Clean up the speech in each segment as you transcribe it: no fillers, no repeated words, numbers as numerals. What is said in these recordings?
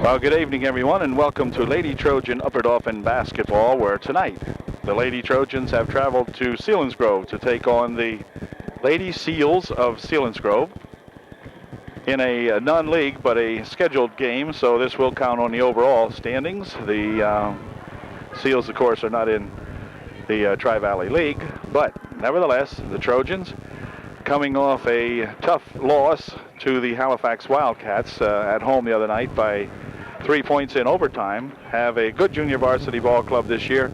Well, good evening, everyone, and welcome to Lady Trojan Upper Dauphin basketball, where tonight the Lady Trojans have traveled to Selinsgrove to take on the Lady Seals of Selinsgrove in a non-league but a scheduled game, so this will count on the overall standings. The Seals, of course, are not in the Tri-Valley League, but nevertheless, the Trojans, coming off a tough loss to the Halifax Wildcats at home the other night by 3 points in overtime, have a good junior varsity ball club this year,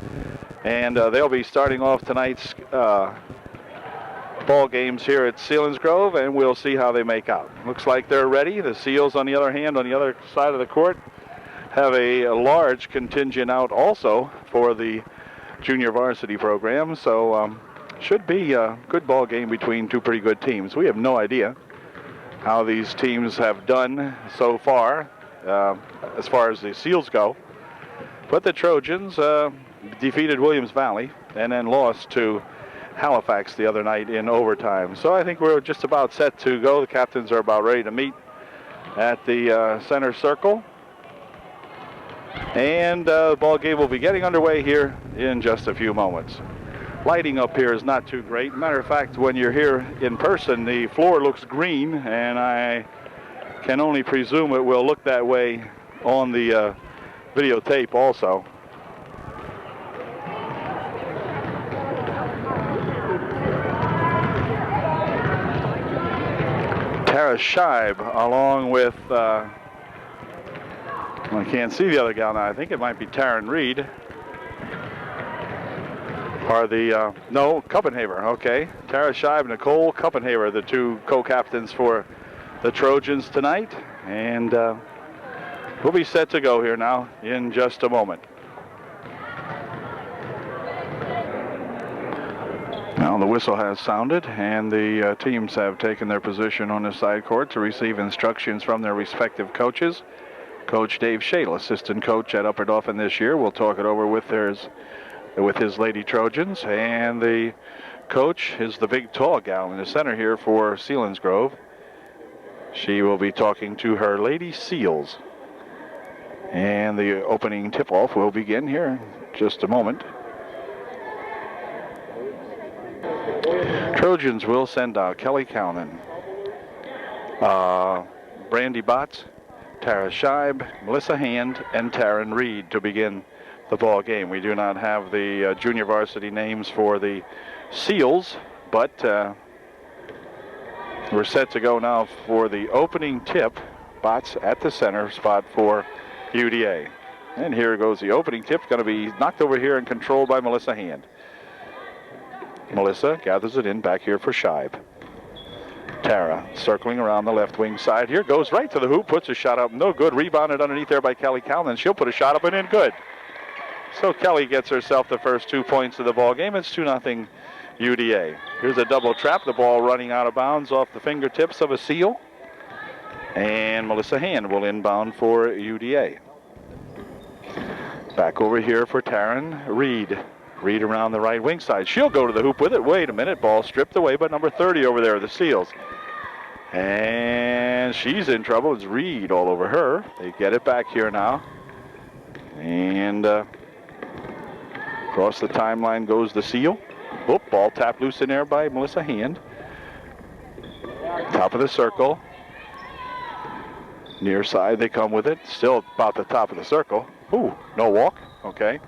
and they'll be starting off tonight's ball games here at Selinsgrove, and we'll see how they make out. Looks like they're ready. The Seals, on the other hand, on the other side of the court, have a large contingent out also for the junior varsity program, so should be a good ball game between two pretty good teams. We have no idea how these teams have done so far as the Seals go, but the Trojans defeated Williams Valley and then lost to Halifax the other night in overtime. So I think we're just about set to go. The captains are about ready to meet at the center circle, and the ball game will be getting underway here in just a few moments. Lighting up here is not too great. Matter of fact, when you're here in person, the floor looks green, and I can only presume it will look that way on the videotape also. Tara Scheib, along with, I can't see the other gal now. I think it might be Taryn Reed. Are the, no, Kuppenhaver, okay. Tara Scheib, Nicole Kuppenhaver, the two co-captains for the Trojans tonight. And we'll be set to go here now in just a moment. Now the whistle has sounded, and the teams have taken their position on the side court to receive instructions from their respective coaches. Coach Dave Shadle, assistant coach at Upper Dauphin this year, will talk it over with his Lady Trojans, and the coach is the big tall gal in the center here for Selinsgrove. She will be talking to her Lady Seals, and the opening tip-off will begin here in just a moment. Trojans will send out Kelly Calnon, Brandy Botts, Tara Scheib, Melissa Hand, and Taryn Reed to begin the ball game. We do not have the junior varsity names for the Seals, but we're set to go now for the opening tip. Botts at the center spot for UDA. And here goes the opening tip. Going to be knocked over here and controlled by Melissa Hand. Melissa gathers it in back here for Scheib. Tara circling around the left wing side here. Goes right to the hoop, puts a shot up. No good. Rebounded underneath there by Kelly Calnon. She'll put a shot up and in. Good. So Kelly gets herself the first 2 points of the ball game. It's 2-0 UDA. Here's a double trap. The ball running out of bounds off the fingertips of a Seal. And Melissa Hand will inbound for UDA. Back over here for Taryn Reed. Reed around the right wing side. She'll go to the hoop with it. Wait a minute. Ball stripped away by number 30 over there, the Seals. And she's in trouble. It's Reed all over her. They get it back here now. And across the timeline goes the Seal. Whoop, ball tapped loose in there by Melissa Hand. Top of the circle. Near side they come with it. Still about the top of the circle. Ooh, no walk. Okay.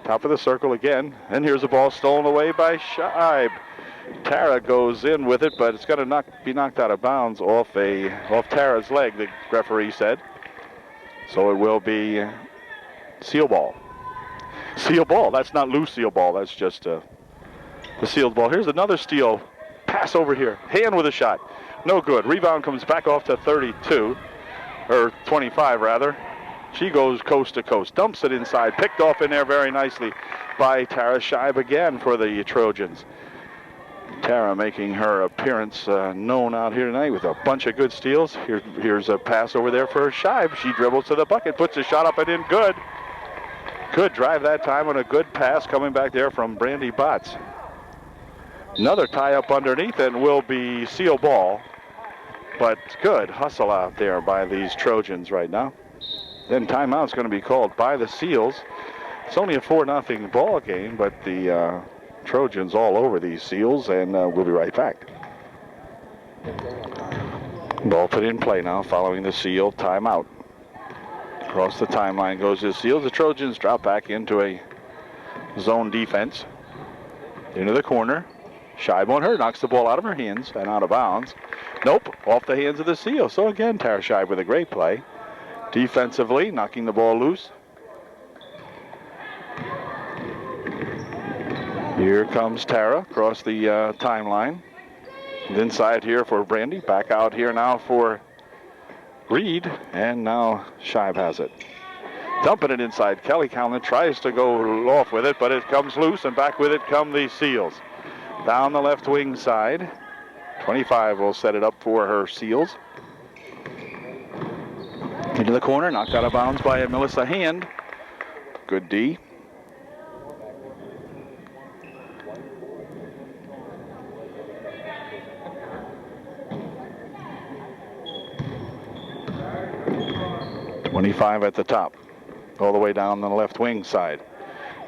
Top of the circle again. And here's a ball stolen away by Scheib. Tara goes in with it, but it's going to be knocked out of bounds off Tara's leg, the referee said. So it will be Seal ball. Seal ball. That's not loose Seal ball. That's just the sealed ball. Here's another steal. Pass over here. Hand with a shot. No good. Rebound comes back off to 32, or 25 rather. She goes coast to coast. Dumps it inside. Picked off in there very nicely by Tara Scheib again for the Trojans. Tara making her appearance known out here tonight with a bunch of good steals. Here's a pass over there for Scheib. She dribbles to the bucket, puts a shot up and in. Good. Good drive that time on a good pass coming back there from Brandy Botts. Another tie up underneath and will be Seal ball. But good hustle out there by these Trojans right now. then timeout's going to be called by the Seals. It's only a 4-0 ball game, but the Trojans all over these Seals, and we'll be right back. Ball put in play now following the Seal timeout. Across the timeline goes the Seals. The Trojans drop back into a zone defense. Into the corner. Scheib on her, knocks the ball out of her hands and out of bounds. Nope, off the hands of the Seals. So again, Tara Scheib with a great play. Defensively, knocking the ball loose. Here comes Tara across the timeline. Inside here for Brandy. Back out here now for Reed. And now Scheib has it. Dumping it inside. Kelly Calnon tries to go off with it, but it comes loose, and back with it come the Seals. Down the left wing side. 25 will set it up for her Seals. Into the corner, knocked out of bounds by Melissa Hand. Good D. .25 at the top, all the way down the left wing side.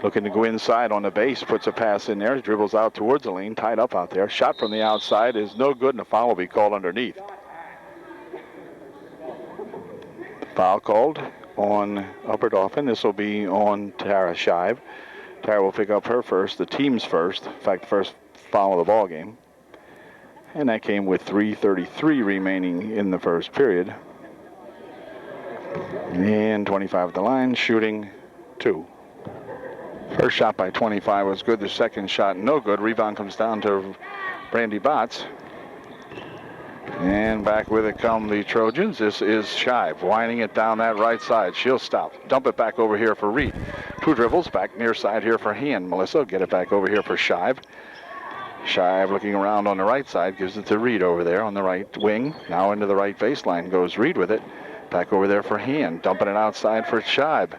Looking to go inside on the base, puts a pass in there, dribbles out towards the lane, tied up out there. Shot from the outside is no good, and a foul will be called underneath. Foul called on Upperdoffin. This will be on Tara Scheib. Tara will pick up her first, the team's first. In fact, the first foul of the ball game. And that came with 3:33 remaining in the first period. And 25 at the line, shooting 2. First shot by 25 was good. The second shot, no good. Rebound comes down to Brandy Botts. And back with it come the Trojans. This is Scheib, winding it down that right side. She'll stop. Dump it back over here for Reed. 2 dribbles, back near side here for Hand. Melissa, get it back over here for Scheib. Scheib looking around on the right side, gives it to Reed over there on the right wing. Now into the right baseline goes Reed with it. Back over there for Hand, dumping it outside for Scheib.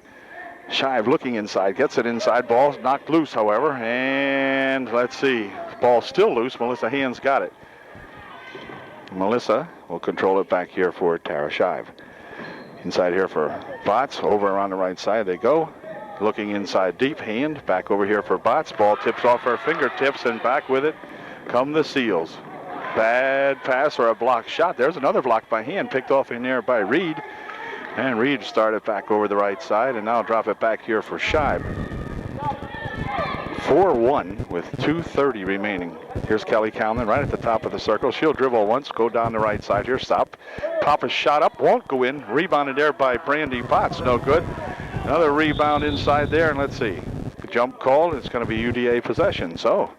Scheib looking inside, gets it inside. Ball's knocked loose, however, and let's see. Ball's still loose. Melissa Hand's got it. Melissa will control it back here for Tara Scheib. Inside here for Botts. Over on the right side they go. Looking inside deep. Hand back over here for Botts. Ball tips off her fingertips, and back with it come the Seals. Bad pass or a blocked shot. There's another block by Hand, picked off in there by Reed. And Reed started back over the right side, and now drop it back here for Scheib. 4-1 with 2:30 remaining. Here's Kelly Calnon right at the top of the circle. She'll dribble once, go down the right side here, stop. Pop a shot up, won't go in. Rebounded there by Brandy Botts, no good. Another rebound inside there, and let's see. Jump call, it's going to be UDA possession, so.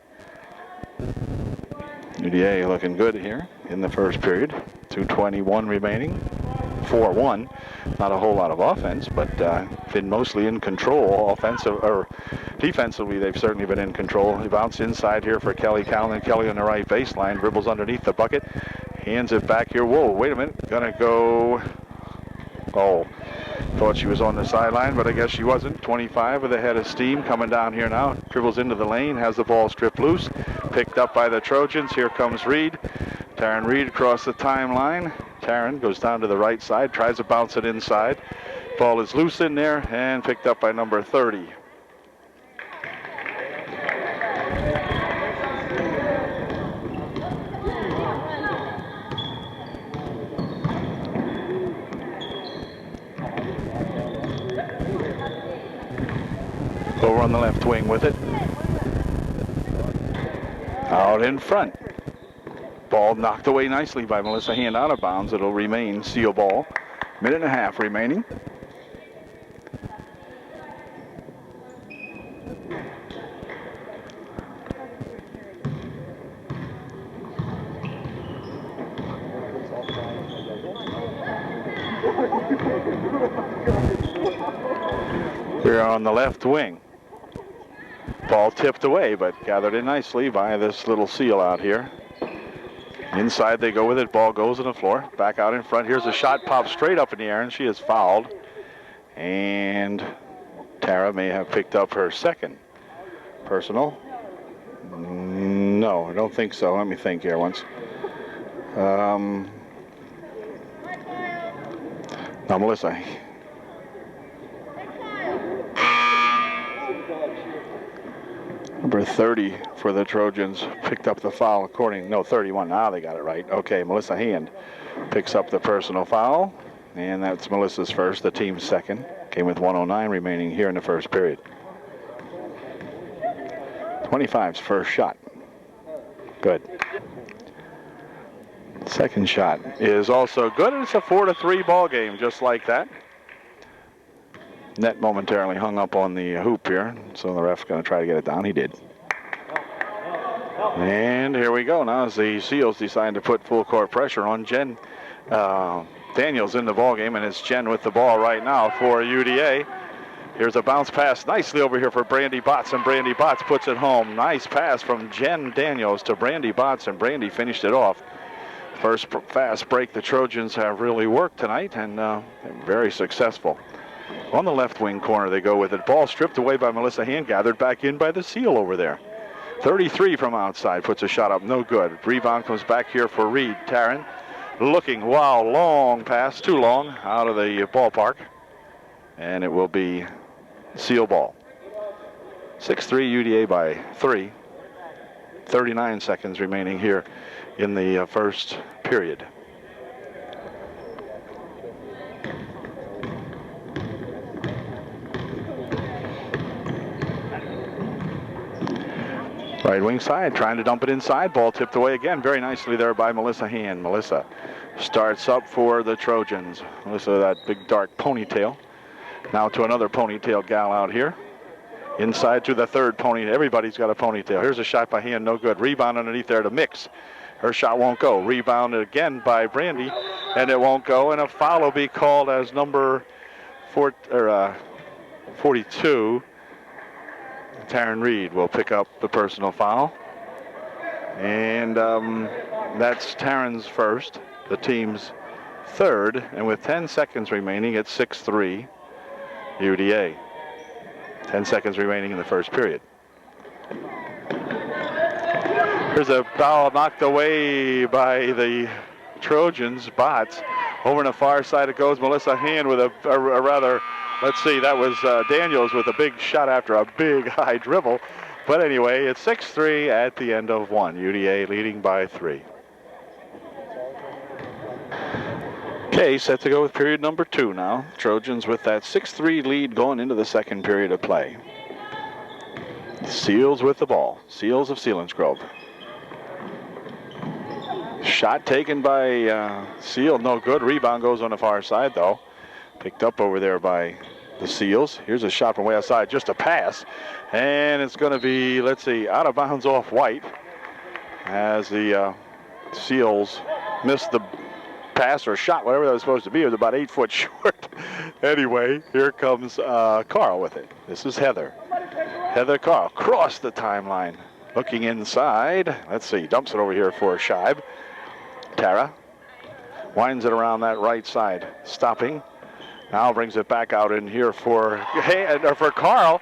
UDA looking good here in the first period. 2:21 remaining. 4-1. Not a whole lot of offense, but been mostly in control. Offensive or defensively, they've certainly been in control. He bounced inside here for Kelly Calnon. Kelly on the right baseline, dribbles underneath the bucket, hands it back here. Whoa, wait a minute. Gonna go. Oh, thought she was on the sideline, but I guess she wasn't. 25 with a head of steam coming down here now. Dribbles into the lane, has the ball stripped loose. Picked up by the Trojans. Here comes Reed. Taryn Reed across the timeline. Taryn goes down to the right side, tries to bounce it inside. Ball is loose in there and picked up by number 30. Over on the left wing with it. Out in front. Ball knocked away nicely by Melissa Hand, out of bounds. It'll remain Seal ball. Minute and a half remaining. Here on the left wing. Ball tipped away, but gathered in nicely by this little Seal out here. Inside they go with it. Ball goes on the floor. Back out in front. Here's a shot, popped straight up in the air, and she is fouled. And Tara may have picked up her second personal. No, I don't think so. Let me think here once. Now, Melissa Number 30 for the Trojans picked up the foul 31. Now they got it right. Okay, Melissa Hand picks up the personal foul, and that's Melissa's first, the team's second. Came with 1:09 remaining here in the first period. 25's first shot. Good. Second shot is also good, and it's a 4-3 ball game, just like that. Net momentarily hung up on the hoop here, so the ref's going to try to get it down. He did. And here we go. Now as the Seals decide to put full court pressure on Jen Daniels in the ball game, and it's Jen with the ball right now for UDA. Here's a bounce pass nicely over here for Brandy Botts, and Brandy Botts puts it home. Nice pass from Jen Daniels to Brandy Botts, and Brandy finished it off. First fast break the Trojans have really worked tonight, and very successful. On the left wing corner they go with it. Ball stripped away by Melissa Hand, gathered back in by the Seal over there. 33 from outside, puts a shot up, no good. Rebound comes back here for Reed. Taryn looking, wow, long pass, too long, out of the ballpark. And it will be Seal ball. 6-3 UDA by 3. 39 seconds remaining here in the first period. Right wing side, trying to dump it inside. Ball tipped away again very nicely there by Melissa Hand. Melissa starts up for the Trojans. Melissa, that big dark ponytail. Now to another ponytail gal out here. Inside to the third ponytail. Everybody's got a ponytail. Here's a shot by Hand, no good. Rebound underneath there to Mix. Her shot won't go. Rebounded again by Brandy, and it won't go. And a foul will be called as number 42. Taryn Reed will pick up the personal foul. And that's Taryn's first, the team's third. And with 10 seconds remaining, it's 6-3 UDA. 10 seconds remaining in the first period. Here's a foul knocked away by the Trojans. Botts. Over on the far side it goes. Melissa Hand with a rather, let's see, that was Daniels with a big shot after a big high dribble. But anyway, it's 6-3 at the end of one. UDA leading by 3. Okay, set to go with period number 2 now. Trojans with that 6-3 lead going into the second period of play. Seals with the ball. Seals of Selinsgrove. Shot taken by Seal, no good. Rebound goes on the far side though. Picked up over there by the Seals. Here's a shot from way outside, just a pass. And it's going to be, let's see, out of bounds off White as the Seals missed the pass or shot, whatever that was supposed to be. It was about 8 foot short. Anyway, here comes Carl with it. This is Heather. Heather Carl across the timeline. Looking inside. Let's see, dumps it over here for Scheib. Tara winds it around that right side. Stopping. Now brings it back out in here for Carl.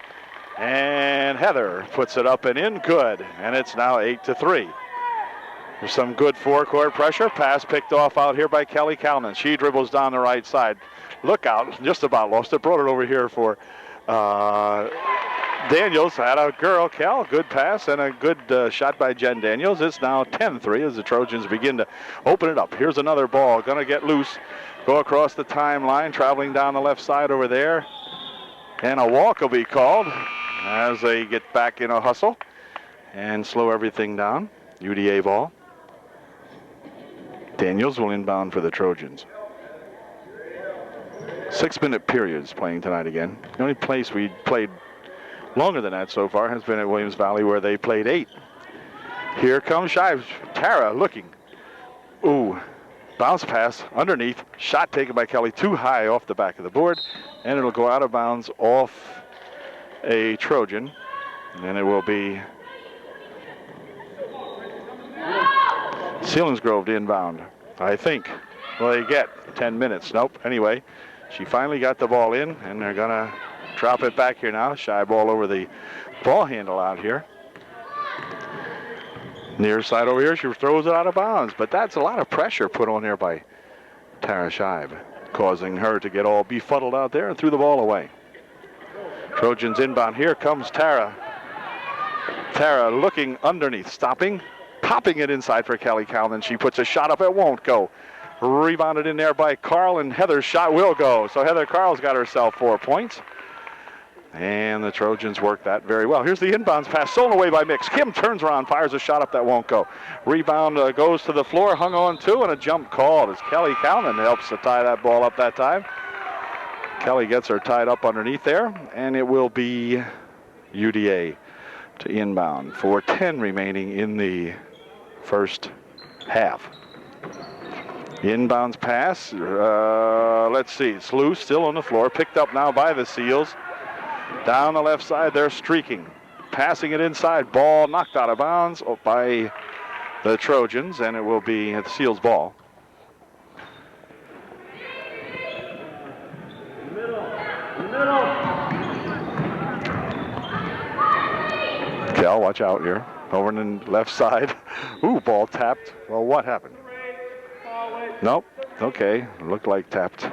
And Heather puts it up and in good. And it's now 8-3. There's some good forecourt pressure. Pass picked off out here by Kelly Calnon. She dribbles down the right side. Look out, just about lost it. Brought it over here for Daniels. Had a girl, Cal. Good pass and a good shot by Jen Daniels. It's now 10-3 as the Trojans begin to open it up. Here's another ball. Going to get loose. Go across the timeline. Traveling down the left side over there. And a walk will be called as they get back in a hustle and slow everything down. UDA ball. Daniels will inbound for the Trojans. 6-minute periods playing tonight again. The only place we played longer than that so far has been at Williams Valley, where they played 8. Here comes Scheib. Tara looking. Ooh, bounce pass underneath. Shot taken by Kelly too high off the back of the board. And it'll go out of bounds off a Trojan. And it will be Selinsgrove to inbound, I think. Well, they get 10 minutes. Nope. Anyway, she finally got the ball in, and they're going to drop it back here now. Shy ball over the ball handle out here. Near side over here, she throws it out of bounds. But that's a lot of pressure put on there by Tara Scheib, causing her to get all befuddled out there and threw the ball away. Trojans inbound. Here comes Tara. Tara looking underneath, stopping, popping it inside for Kelly Calnon. She puts a shot up, it won't go. Rebounded in there by Carl, and Heather's shot will go. So Heather Carl's got herself 4 points. And the Trojans work that very well. Here's the inbounds pass, stolen away by Mix. Kim turns around, fires a shot up that won't go. Rebound goes to the floor, hung on to, and a jump called as Kelly Calnon helps to tie that ball up that time. Kelly gets her tied up underneath there, and it will be UDA to inbound. 4:10 remaining in the first half. Inbounds pass, let's see, it's loose, still on the floor, picked up now by the Seals. Down the left side, they're streaking. Passing it inside, ball knocked out of bounds by the Trojans, and it will be the Seals' ball. Cal, watch out here. Over on the left side. Ooh, ball tapped. Well, what happened? Nope. Okay. Looked like tapped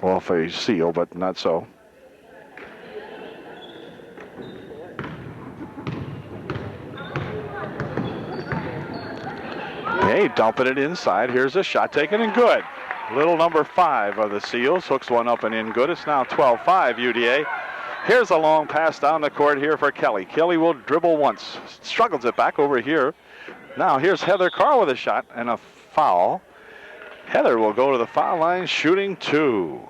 off a seal, but not so. Okay, dumping it inside. Here's a shot taken and good. Little number 5 of the Seals hooks one up and in good. It's now 12-5 UDA. Here's a long pass down the court here for Kelly. Kelly will dribble once. Struggles it back over here. Now here's Heather Carl with a shot and a foul. Heather will go to the foul line shooting 2.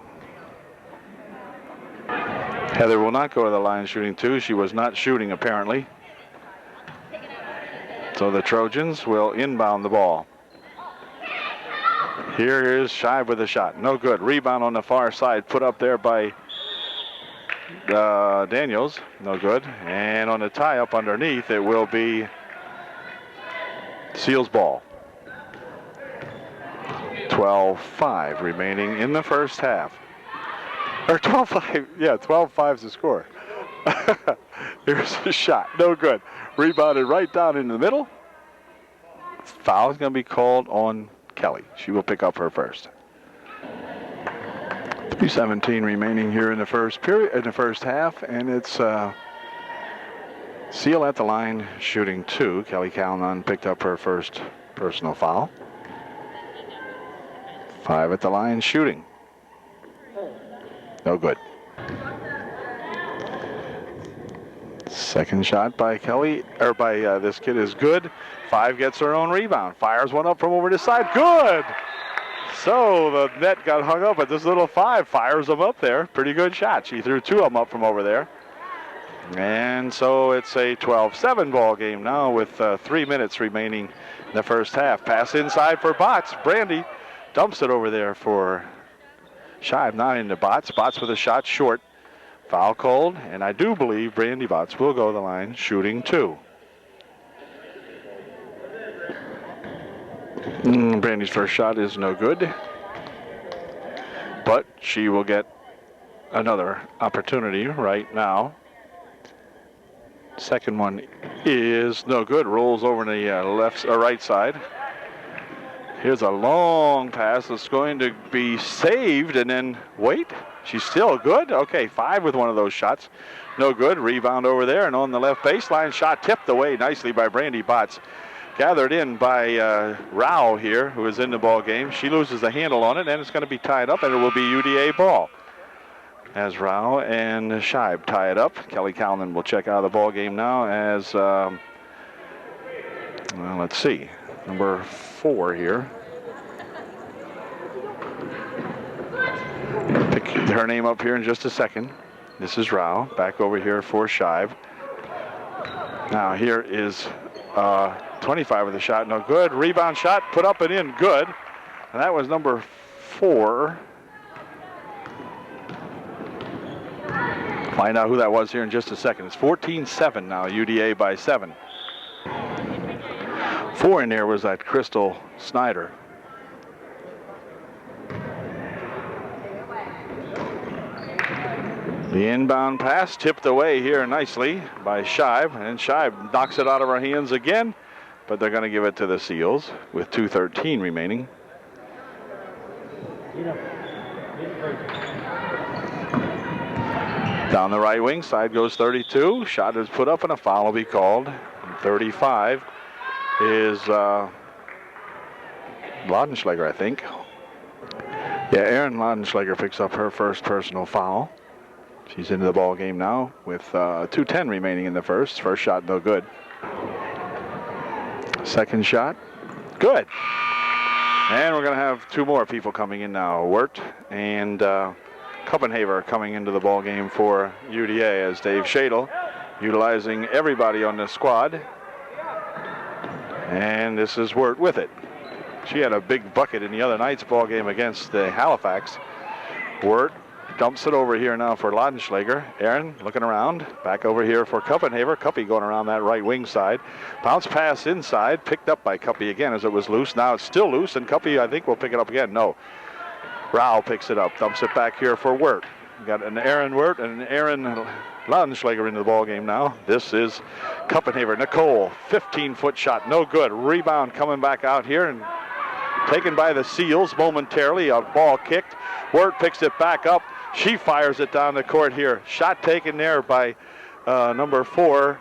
Heather will not go to the line shooting 2. She was not shooting apparently. So the Trojans will inbound the ball. Here is Shive with a shot. No good. Rebound on the far side. Put up there by Daniels. No good. And on the tie up underneath, it will be Seals' ball. 12-5 remaining in the first half. Or 12-5. Yeah, 12-5 is the score. Here's a shot. No good. Rebounded right down in the middle. Foul is going to be called on Kelly. She will pick up her first. 3:17 remaining here in the first period, in the first half, and it's Seal at the line shooting 2. Kelly Calnon picked up her first personal foul. 5 at the line shooting. No good. Second shot by Kelly, or by this kid is good. 5 gets her own rebound. Fires one up from over the side. Good! So the net got hung up, but this little 5 fires them up there. Pretty good shot. She threw 2 of them up from over there. And so it's a 12-7 ball game now with 3 minutes remaining in the first half. Pass inside for Botts. Brandy dumps it over there for Shive, not into Botts. Botts with a shot short. Foul called, and I do believe Brandy Botts will go to the line shooting 2. Brandy's first shot is no good, but she will get another opportunity right now. Second one is no good. Rolls over to the left or right side. Here's a long pass that's going to be saved, and then wait. She's still good. Okay, 5 with one of those shots. No good. Rebound over there, and on the left baseline, shot tipped away nicely by Brandy Botts. Gathered in by Rao here, who is in the ball game. She loses the handle on it, and it's going to be tied up, and it will be UDA ball. As Rao and Scheib tie it up. Kelly Calnon will check out of the ball game now as, well, let's see, number 4 here. Pick her name up here in just a second. This is Rao, back over here for Scheib. Now here is 25 with the shot, no good. Rebound shot, put up and in, good. And that was number 4. Find out who that was here in just a second. It's 14-7 now, UDA by 7. 4 in there was that Crystal Snyder. The inbound pass tipped away here nicely by Scheib, and Scheib knocks it out of her hands again, but they're going to give it to the Seals with 2:13 remaining. Down the right wing side goes 32. Shot is put up and a foul will be called. 35 is Laudenschläger, I think. Yeah, Erin Laudenschläger picks up her first personal foul. She's into the ball game now with 2:10 remaining in the first. First shot, no good. Second shot, good. And we're going to have two more people coming in now. Wirt and Kuppenhaver coming into the ball game for UDA as Dave Shadle utilizing everybody on the squad. And this is Wirt with it. She had a big bucket in the other night's ball game against Halifax. Wirt dumps it over here now for Laudenschläger. Aaron looking around. Back over here for Kuppenhaver. Cuppy going around that right wing side. Bounce pass inside. Picked up by Cuppy again as it was loose. Now it's still loose, and Cuppy, I think, will pick it up again. No. Rao picks it up. Dumps it back here for Wirt. Got an Aaron Wirt and an Aaron Laudenschläger into the ball game now. This is Kuppenhaver. Nicole, 15-foot shot. No good. Rebound coming back out here and taken by the Seals momentarily. A ball kicked. Wirt picks it back up. She fires it down the court here. Shot taken there by number 4,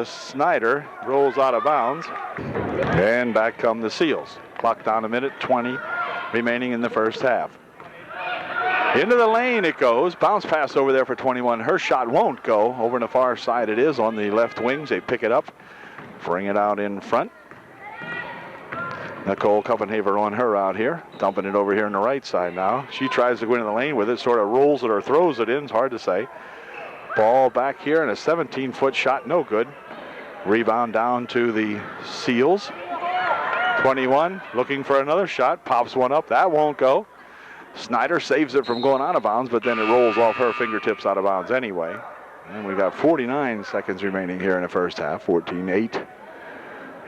Snyder. Rolls out of bounds. And back come the Seals. Clock down a minute, 20 remaining in the first half. Into the lane it goes. Bounce pass over there for 21. Her shot won't go. Over on the far side it is on the left wings. They pick it up. Bring it out in front. Nicole Kuppenhaver on her out here, dumping it over here on the right side now. She tries to go into the lane with it, sort of rolls it or throws it in. It's hard to say. Ball back here and a 17-foot shot, no good. Rebound down to the Seals. 21 looking for another shot, pops one up. That won't go. Snyder saves it from going out of bounds, but then it rolls off her fingertips out of bounds anyway. And we've got 49 seconds remaining here in the first half. 14-8.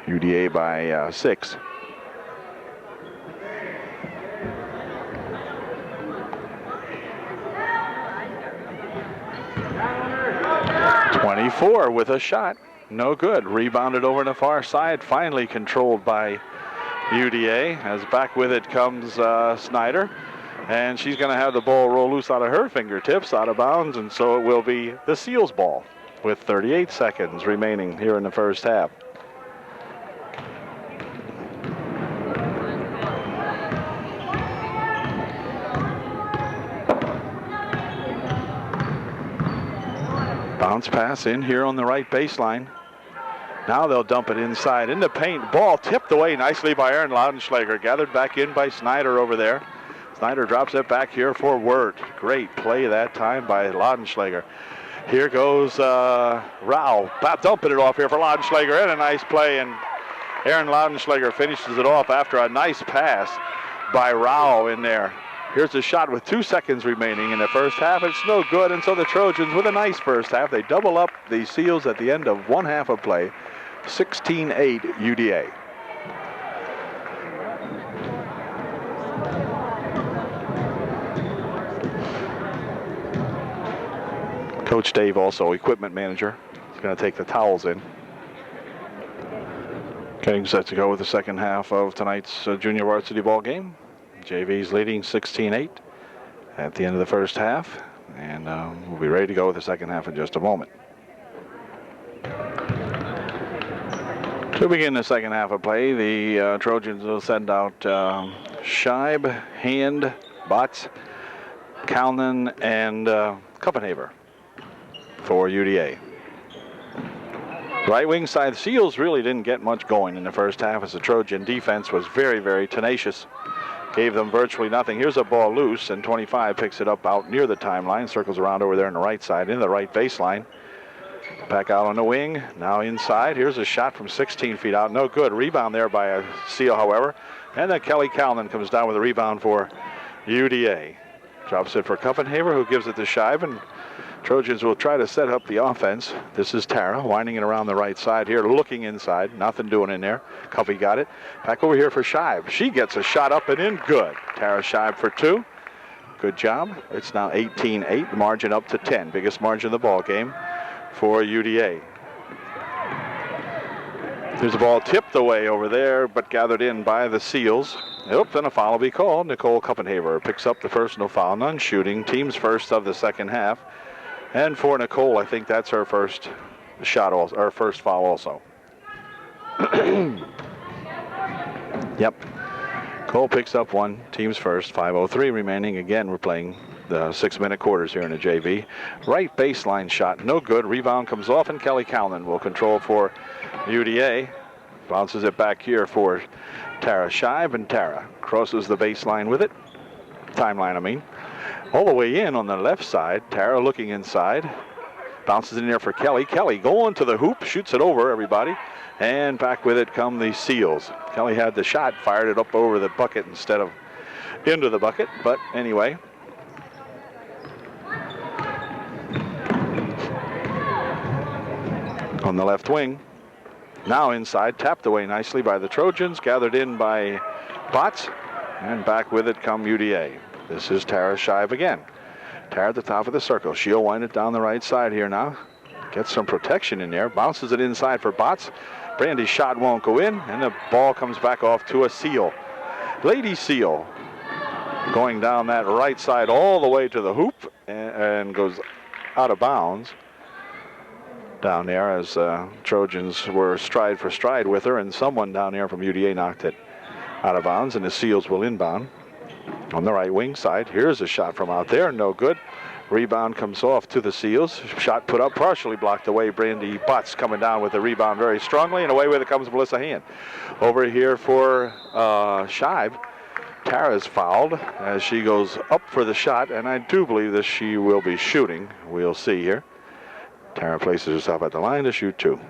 UDA by 6. .24 with a shot. No good. Rebounded over on the far side. Finally controlled by UDA. As back with it comes Snyder. And she's going to have the ball roll loose out of her fingertips, out of bounds. And so it will be the Seals ball with 38 seconds remaining here in the first half. Bounce pass in here on the right baseline. Now they'll dump it inside in the paint. Ball tipped away nicely by Erin Laudenschläger. Gathered back in by Snyder over there. Snyder drops it back here for Wirt. Great play that time by Laudenschläger. Here goes Rao. Dumping it off here for Laudenschläger. And a nice play. And Erin Laudenschläger finishes it off after a nice pass by Rao in there. Here's a shot with 2 seconds remaining in the first half. It's no good, and so the Trojans with a nice first half. They double up the Seals at the end of one half of play. 16-8 UDA. Coach Dave also equipment manager. He's going to take the towels in. Getting set to go with the second half of tonight's junior varsity ball game. JV's leading 16-8 at the end of the first half, and we'll be ready to go with the second half in just a moment. To begin the second half of play, the Trojans will send out Scheib, Hand, Botts, Calnon, and Kuppenhaver for UDA. Right wing side, the Seals really didn't get much going in the first half as the Trojan defense was very, very tenacious. Gave them virtually nothing. Here's a ball loose, and 25 picks it up out near the timeline, circles around over there on the right side, in the right baseline. Back out on the wing, now inside. Here's a shot from 16 feet out, no good. Rebound there by a Seal, however. And then Kelly Calnon comes down with a rebound for UDA. Drops it for Kuppenhaver, who gives it to Scheib, and Trojans will try to set up the offense. This is Tara winding it around the right side here, looking inside. Nothing doing in there. Cuppy got it. Back over here for Scheib. She gets a shot up and in. Good. Tara Scheib for 2. Good job. It's now 18-8. Margin up to 10. Biggest margin of the ball game for UDA. There's a ball tipped away over there, but gathered in by the Seals. Nope, then a foul will be called. Nicole Kuppenhaver picks up the personal foul. None shooting. Team's first of the second half. And for Nicole, I think that's her first shot, also, or first foul also. Yep. Cole picks up one, team's first, 5:03 remaining. Again, we're playing the 6-minute quarters here in the JV. Right baseline shot, no good. Rebound comes off, and Kelly Calnon will control for UDA. Bounces it back here for Tara Scheib, and Tara crosses the baseline with it. Timeline, I mean. All the way in on the left side. Tara looking inside. Bounces in there for Kelly. Kelly going to the hoop, shoots it over everybody. And back with it come the Seals. Kelly had the shot, fired it up over the bucket instead of into the bucket. But anyway. On the left wing. Now inside, tapped away nicely by the Trojans. Gathered in by Bots. And back with it come UDA. This is Tara Scheib again. Tara at the top of the circle. She'll wind it down the right side here now. Gets some protection in there. Bounces it inside for Bots. Brandy's shot won't go in, and the ball comes back off to a Seal. Lady Seal going down that right side all the way to the hoop and goes out of bounds down there as Trojans were stride for stride with her, and someone down there from UDA knocked it out of bounds, and the Seals will inbound. On the right wing side, here's a shot from out there, no good. Rebound comes off to the Seals. Shot put up, partially blocked away. Brandy Butts coming down with the rebound very strongly, and away with it comes Melissa Hand. Over here for Scheib. Tara's fouled as she goes up for the shot, and I do believe that she will be shooting. We'll see here. Tara places herself at the line to shoot two.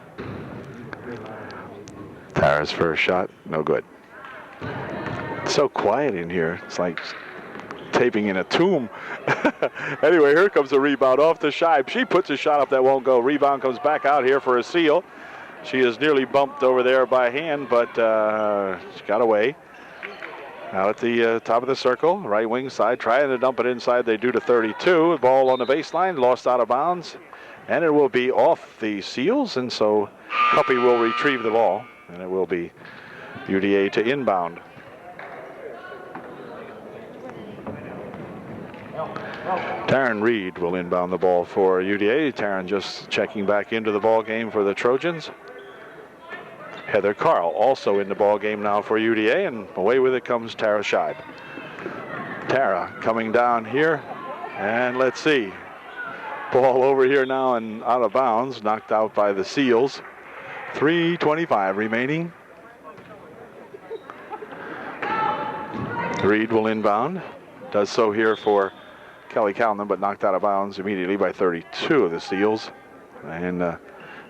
Tara's first shot, no good. It's so quiet in here. It's like taping in a tomb. Anyway, here comes a rebound off the Scheib. She puts a shot up that won't go. Rebound comes back out here for a Seal. She is nearly bumped over there by Hand, but she got away. Out at the top of the circle, right wing side, trying to dump it inside. They do to 32. Ball on the baseline, lost out of bounds, and it will be off the Seals, and so Cuppy will retrieve the ball, and it will be UDA to inbound. Taryn Reed will inbound the ball for UDA. Taryn just checking back into the ball game for the Trojans. Heather Carl also in the ball game now for UDA, and away with it comes Tara Scheib. Tara coming down here, and let's see. Ball over here now and out of bounds, knocked out by the Seals. 3:25 remaining. Reed will inbound. Does so here for Kelly Calnon, but knocked out of bounds immediately by 32 of the Seals. And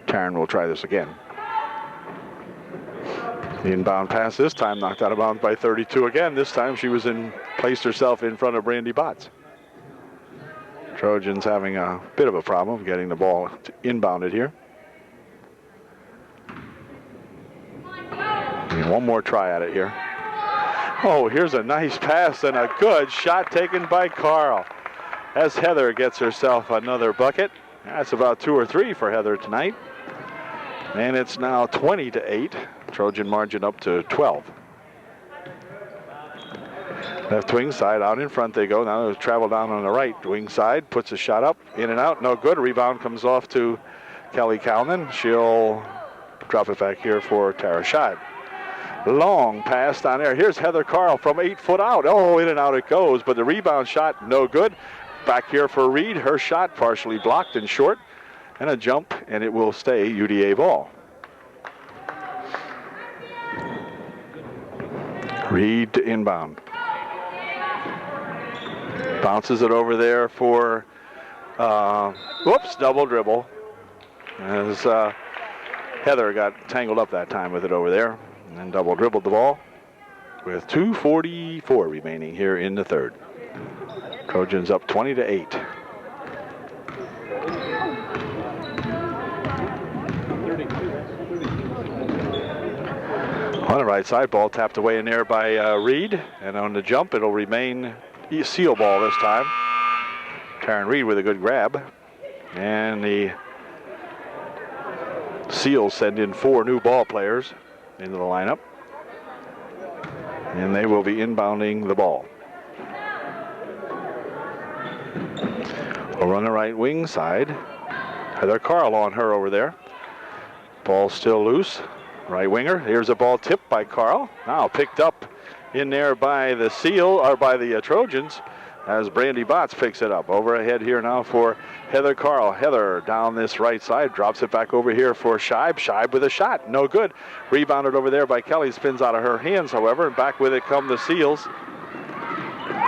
Taryn will try this again. The inbound pass this time knocked out of bounds by 32 again. This time she was placed herself in front of Brandy Botts. Trojans having a bit of a problem getting the ball inbounded here. And one more try at it here. Oh, here's a nice pass and a good shot taken by Carl. As Heather gets herself another bucket. That's about 2 or 3 for Heather tonight. And it's now 20-8. Trojan margin up to 12. Left wing side, out in front they go. Now they'll travel down on the right wing side. Puts a shot up, in and out, no good. Rebound comes off to Kelly Calnon. She'll drop it back here for Tara Scheib. Long pass down there. Here's Heather Carl from 8 foot out. Oh, in and out it goes, but the rebound shot, no good. Back here for Reed. Her shot partially blocked and short. And a jump, and it will stay UDA ball. Reed to inbound. Bounces it over there for, whoops, double dribble. As Heather got tangled up that time with it over there. And then double dribbled the ball with 2:44 remaining here in the third. Trojans up 20-8. On the right side, ball tapped away in there by Reed, and on the jump it'll remain Seal ball this time. Taryn Reed with a good grab, and the Seals send in 4 new ball players into the lineup, and they will be inbounding the ball. Over on the right wing side, Heather Carl on her over there. Ball still loose. Right winger. Here's a ball tipped by Carl. Now picked up in there by the Trojans as Brandy Botts picks it up. Over ahead here now for Heather Carl. Heather down this right side, drops it back over here for Scheib. Scheib with a shot, no good. Rebounded over there by Kelly, spins out of her hands, however, and back with it come the Seals.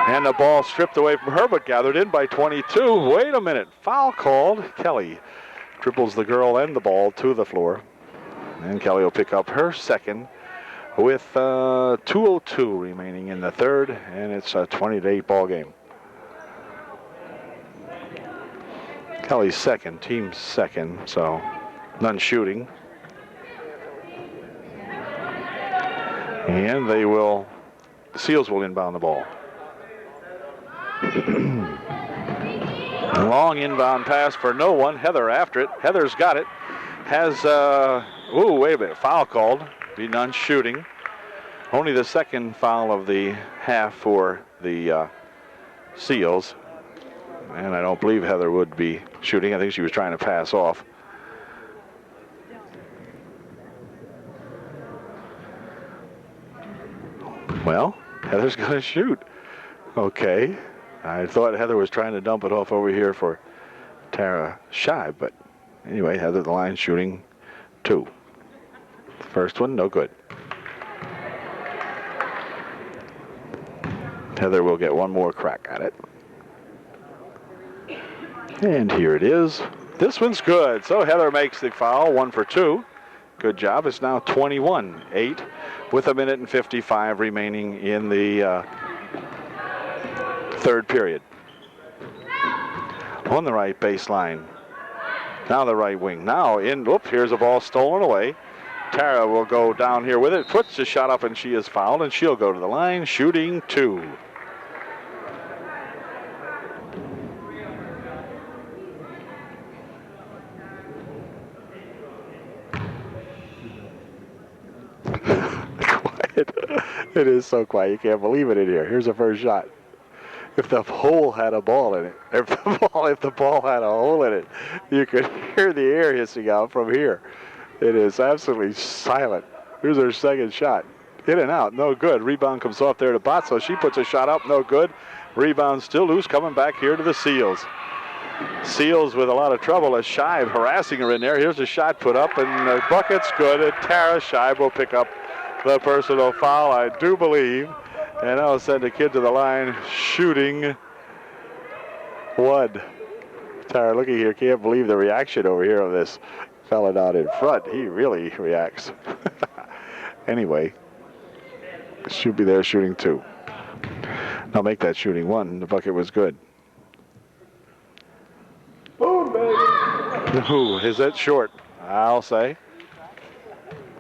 And the ball stripped away from her, but gathered in by 22. Wait a minute, foul called. Kelly dribbles the girl and the ball to the floor. And Kelly will pick up her second with 2:02 remaining in the third, and it's a 20-8 ball game. Kelly's second, team's second, so none shooting. And the Seals will inbound the ball. Long inbound pass for no one. Heather after it. Heather's got it. Has, wait a minute, foul called. Be none shooting. Only the second foul of the half for the Seals. And I don't believe Heather would be shooting. I think she was trying to pass off. Well, Heather's going to shoot. Okay. I thought Heather was trying to dump it off over here for Tara Scheib, but anyway, Heather the line shooting 2. First one, no good. Heather will get one more crack at it. And here it is. This one's good. So Heather makes the foul, 1 for 2. Good job. It's now 21-8 with 1:55 remaining in the third period. On the right baseline. Now the right wing. Now in, here's a ball stolen away. Tara will go down here with it, puts the shot up, and she is fouled, and she'll go to the line, shooting 2. Quiet. It is so quiet. You can't believe it in here. Here's the first shot. If the hole had a ball in it, if the ball had a hole in it, you could hear the air hissing out from here. It is absolutely silent. Here's her second shot. In and out, no good. Rebound comes off there to Botts, so she puts a shot up, no good. Rebound still loose, coming back here to the Seals. Seals with a lot of trouble as Scheib harassing her in there. Here's a shot put up, and the bucket's good. And Tara Scheib will pick up the personal foul, I do believe. And I'll send the kid to the line, shooting 1. Tara, looking here, can't believe the reaction over here of this fella down in front. He really reacts. Anyway, she'll be there shooting 2. Now make that shooting 1. The bucket was good. Boom, baby. Ooh, is that short? I'll say.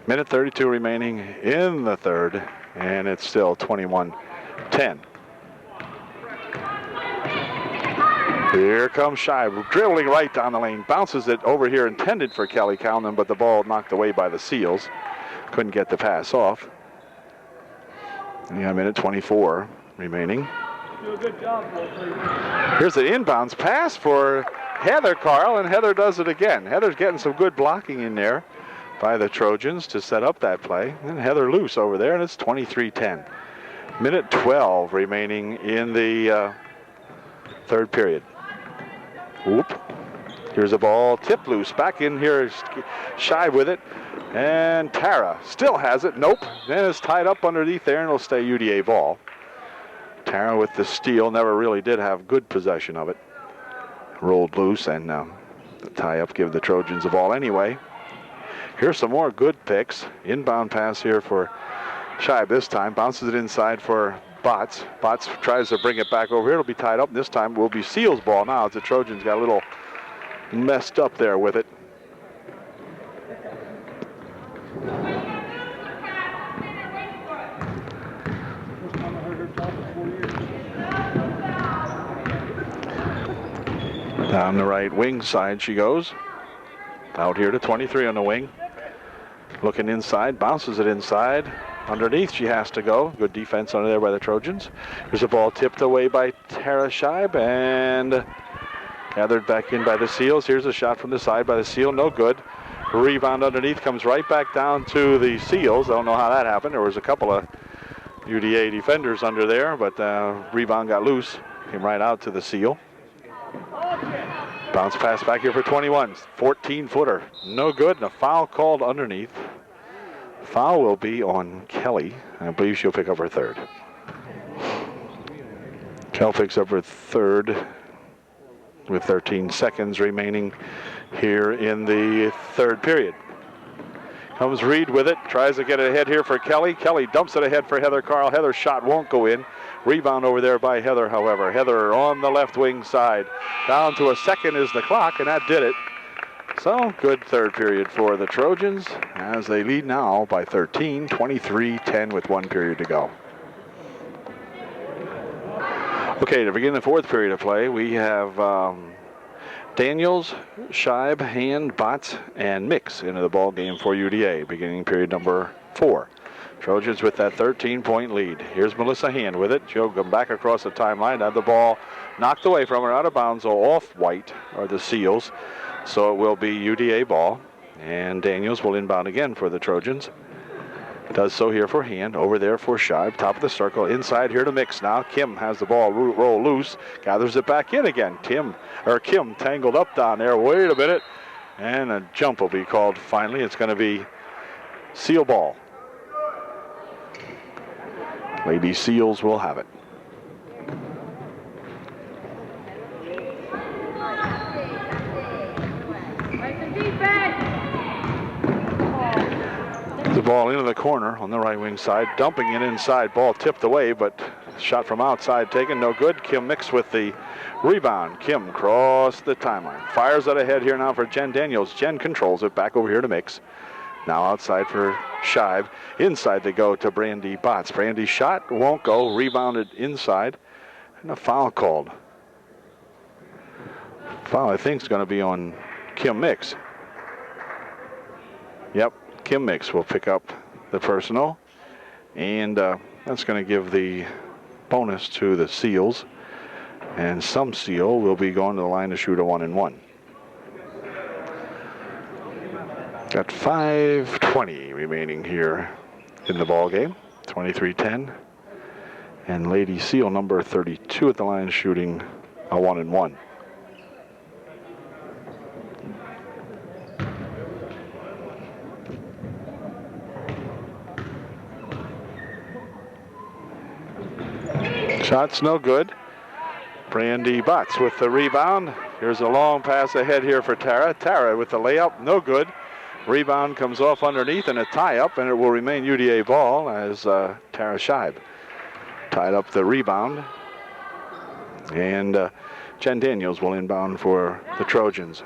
1:32 remaining in the third, and it's still 21-10. Here comes Scheib, dribbling right down the lane. Bounces it over here, intended for Kelly Calnon, but the ball knocked away by the Seals. Couldn't get the pass off. Yeah, 1:24 remaining. Do a good job, Here's the inbounds pass for Heather Carl, and Heather does it again. Heather's getting some good blocking in there by the Trojans to set up that play. And Heather loose over there, and it's 23-10. 1:12 remaining in the third period. Whoop. Here's a ball tipped loose. Back in here is Scheib with it. And Tara still has it. Nope. Then it's tied up underneath there, and it'll stay UDA ball. Tara with the steal, never really did have good possession of it. Rolled loose, and the tie-up give the Trojans the ball anyway. Here's some more good picks. Inbound pass here for Scheib this time. Bounces it inside for Botts. Botts tries to bring it back over here. It'll be tied up. This time will be Seals' ball now as the Trojans got a little messed up there with it. Down the right wing side she goes. Out here to 23 on the wing. Looking inside, bounces it inside. Underneath she has to go. Good defense under there by the Trojans. There's a ball tipped away by Tara Scheib, and Gathered back in by the Seals. Here's a shot from the side by the Seal. No good. Rebound underneath comes right back down to the Seals. I don't know how that happened. There was a couple of UDA defenders under there, but rebound got loose. Came right out to the Seal. Bounce pass back here for 21. 14-footer. No good, and a foul called underneath. Foul will be on Kelly. I believe she'll pick up her third. Kel picks up her third with 13 seconds remaining here in the third period. Comes Reed with it, tries to get it ahead here for Kelly. Kelly dumps it ahead for Heather Carl. Heather's shot won't go in. Rebound over there by Heather, however. Heather on the left wing side. Down to a second is the clock, and that did it. So, good third period for the Trojans as they lead now by 13, 23-10 with 1 period to go. Okay, to begin the fourth period of play, we have Daniels, Scheib, Hand, Botts, and Mix into the ball game for UDA, beginning period number 4. Trojans with that 13-point lead. Here's Melissa Hand with it. She'll come back across the timeline, have the ball knocked away from her, out of bounds, off-white are the Seals. So it will be UDA ball, and Daniels will inbound again for the Trojans. Does so here for Hand, over there for Scheib, top of the circle, inside here to Mix now. Kim has the ball roll loose, gathers it back in again. Kim tangled up down there. Wait a minute, and a jump will be called finally. It's going to be Seal ball. Lady Seals will have it. The ball into the corner on the right wing side, dumping it inside. Ball tipped away, but shot from outside taken, no good. Kim Mix with the rebound. Kim crossed the timeline. Fires it ahead here now for Jen Daniels. Jen controls it, back over here to Mix. Now outside for Scheib. Inside they go to Brandy Botts. Brandy's shot won't go, rebounded inside, and a foul called. Foul I think is going to be on Kim Mix. Yep. Kim Mix will pick up the personal, and that's going to give the bonus to the Seals, and some Seal will be going to the line to shoot a 1-and-1. Got 5:20 remaining here in the ball game. 23-10, and Lady Seal number 32 at the line shooting a 1-and-1. Shot's no good. Brandy Botts with the rebound. Here's a long pass ahead here for Tara. Tara with the layup, no good. Rebound comes off underneath and a tie-up, and it will remain UDA ball as Tara Scheib tied up the rebound. And Jen Daniels will inbound for the Trojans.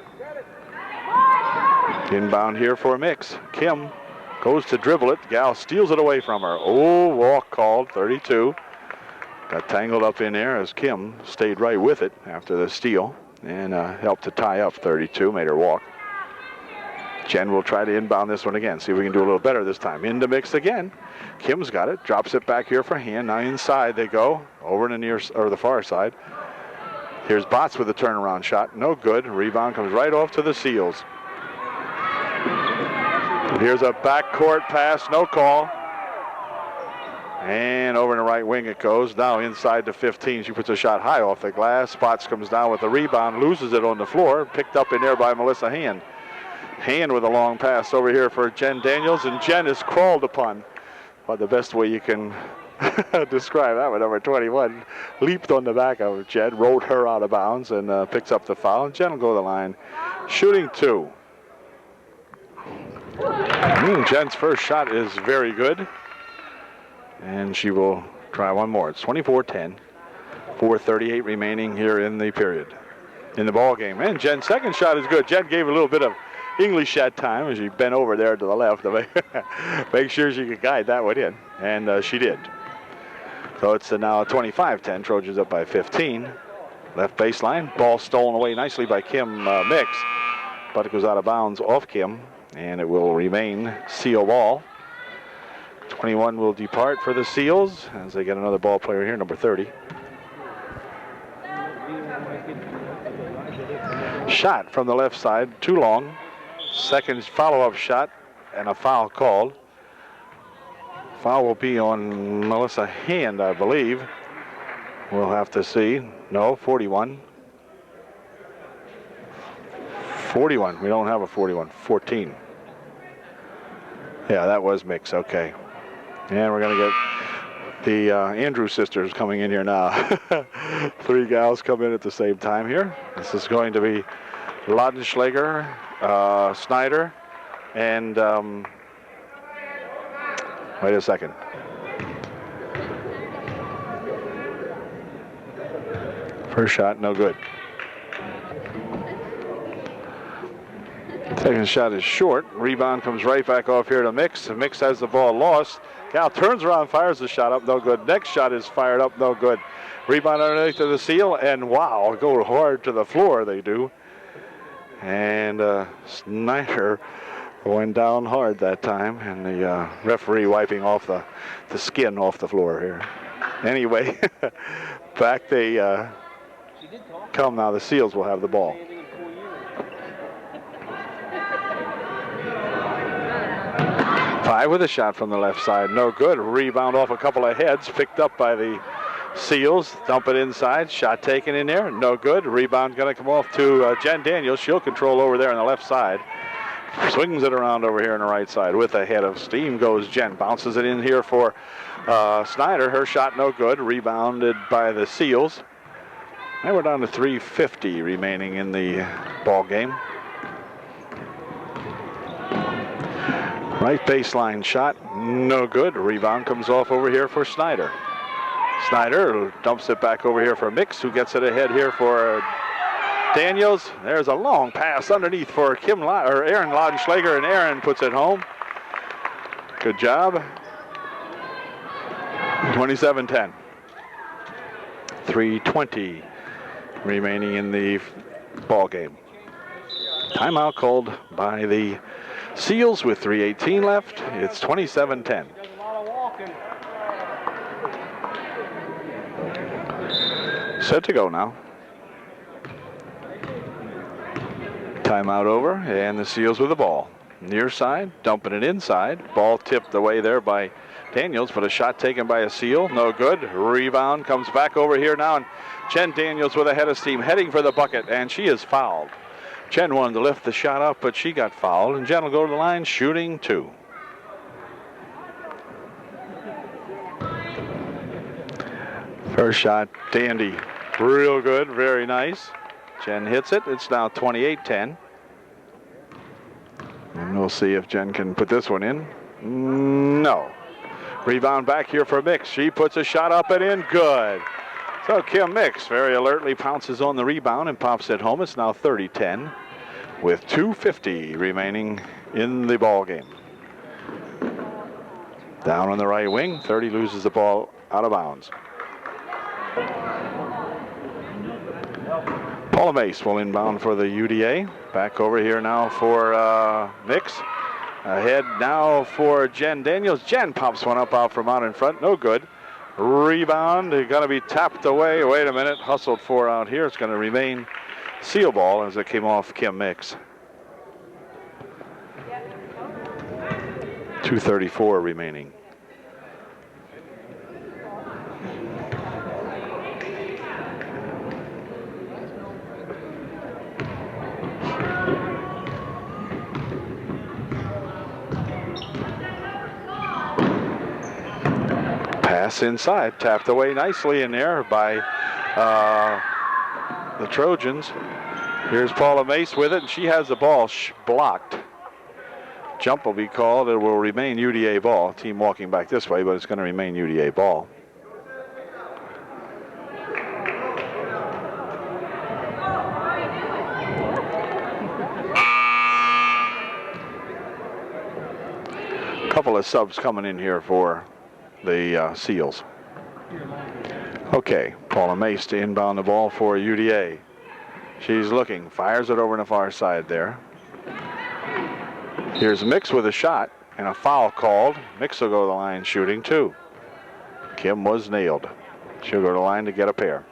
Inbound here for Mix. Kim goes to dribble it. Gal steals it away from her. Oh, walk called, 32. Got tangled up in there as Kim stayed right with it after the steal and helped to tie up 32, made her walk. Jen will try to inbound this one again, see if we can do a little better this time. Into Mix again. Kim's got it, drops it back here for Hand. Now inside they go, over to the far side. Here's Botts with a turnaround shot, no good. Rebound comes right off to the Seals. Here's a backcourt pass, no call. And over in the right wing it goes. Now inside to 15. She puts a shot high off the glass. Botts comes down with the rebound, loses it on the floor. Picked up in there by Melissa Hand. Hand with a long pass over here for Jen Daniels. And Jen is crawled upon. But the best way you can describe that one, number 21. Leaped on the back of Jen, rolled her out of bounds, and picks up the foul. And Jen will go to the line, shooting 2. Jen's first shot is very good. And she will try one more. It's 24-10. 4:38 remaining here in the period. In the ball game. And Jen's second shot is good. Jen gave a little bit of English that time as she bent over there to the left to make sure she could guide that one in. And she did. So it's now 25-10. Trojans up by 15. Left baseline. Ball stolen away nicely by Kim Mix. But it goes out of bounds off Kim. And it will remain Seal ball. 21 will depart for the Seals as they get another ball player here, number 30. shot from the left side, too long. Second follow-up shot and a foul called. Foul will be on Melissa Hand, I believe. We'll have to see. No, 41. 41. We don't have a 41. 14. Yeah, that was Mix. Okay. And we're going to get the Andrews sisters coming in here now. 3 gals come in at the same time here. This is going to be Laudenschlager, Snyder, and wait a second. First shot, no good. Second shot is short. Rebound comes right back off here to Mix. Mix has the ball lost. Cal turns around, fires the shot up, no good. Next shot is fired up, no good. Rebound underneath to the seal, and wow, go hard to the floor, they do. And Snyder went down hard that time, and the referee wiping off the skin off the floor here. Anyway, back they come now. The Seals will have the ball. Five with a shot from the left side, no good. Rebound off a couple of heads, picked up by the Seals. Dump it inside, shot taken in there, no good. Rebound going to come off to Jen Daniels. She'll control over there on the left side. Swings it around over here on the right side with a head of steam goes Jen. Bounces it in here for Snyder. Her shot no good. Rebounded by the Seals. Now we're down to 3:50 remaining in the ball game. Right baseline shot, no good. Rebound comes off over here for Snyder. Snyder dumps it back over here for Mix, who gets it ahead here for Daniels. There's a long pass underneath for Erin Laudenschlager, and Erin puts it home. Good job. 27-10. 3:20 remaining in the ball game. Timeout called by the Seals with 3:18 left. It's 27-10. Set to go now. Timeout over, and the Seals with the ball. Near side, dumping it inside. Ball tipped away there by Daniels, but a shot taken by a Seal. No good. Rebound comes back over here now, and Jen Daniels with a head of steam heading for the bucket, and she is fouled. Jen wanted to lift the shot up, but she got fouled, and Jen will go to the line shooting 2. First shot, dandy. Real good, very nice. Jen hits it. It's now 28-10. And we'll see if Jen can put this one in. No. Rebound back here for Mix. She puts a shot up and in. Good. So Kim Mix very alertly pounces on the rebound and pops it home. It's now 30-10 with 2:50 remaining in the ball game. Down on the right wing, 30 loses the ball out of bounds. Paula Mace will inbound for the UDA. Back over here now for Mix. Ahead now for Jen Daniels. Jen pops one up out from out in front. No good. Rebound. Going to be tapped away. Wait a minute. Hustled for out here. It's going to remain Seal ball as it came off Kim Mix. 2:34 remaining. Pass inside, tapped away nicely in there by the Trojans. Here's Paula Mace with it, and she has the ball blocked. Jump will be called. It will remain UDA ball. Team walking back this way, but it's going to remain UDA ball. A couple of subs coming in here for the Seals. Okay, Paula Mace to inbound the ball for UDA. She's looking, fires it over on the far side there. Here's Mix with a shot and a foul called. Mix will go to the line shooting 2. Kim was nailed. She'll go to the line to get a pair.